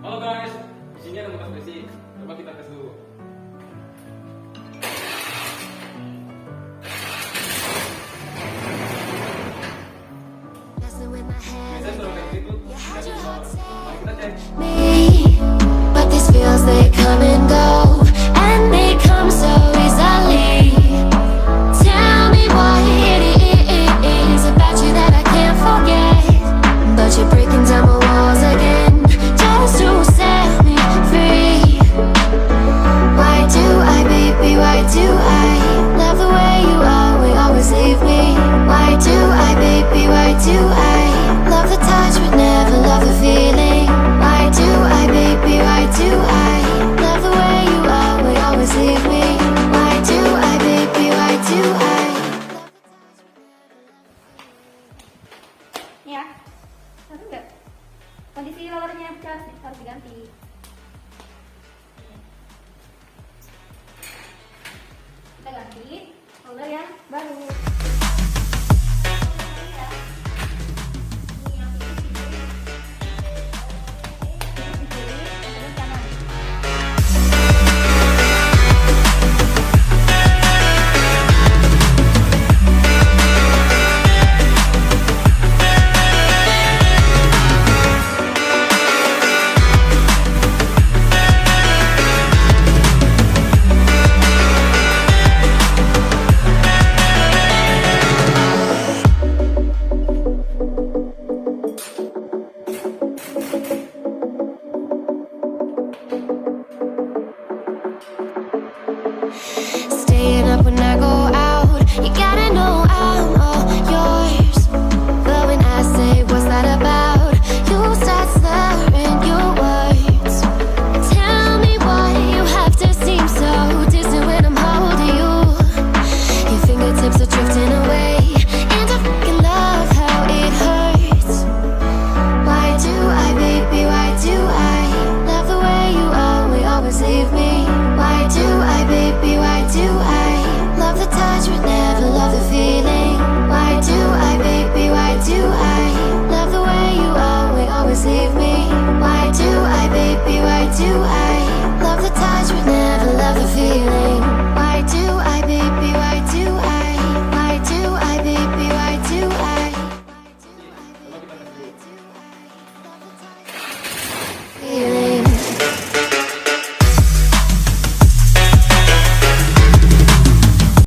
Halo guys, di sini ada bekas besi. Coba kita tes dulu. Biasanya sudah kayak gitu. Mari kita cek. But these feels they come and go, and they come so easily. Tell me what it is about you that I can't forget. But you're breaking down my walls again, just to set me free. Why do I, baby, why do I love the way you are, will always leave me? Why do I, baby, why do I love the touch but never love the feeling? Why do I, baby, why do I love the way you are, will always leave me? Why do I, baby, why do I? Nih ya, satu enggak? Kondisi rollernya pecah, harus diganti. Kita ganti roller yang baru. Ini yang ini. Ini kiri, kemudian kanan.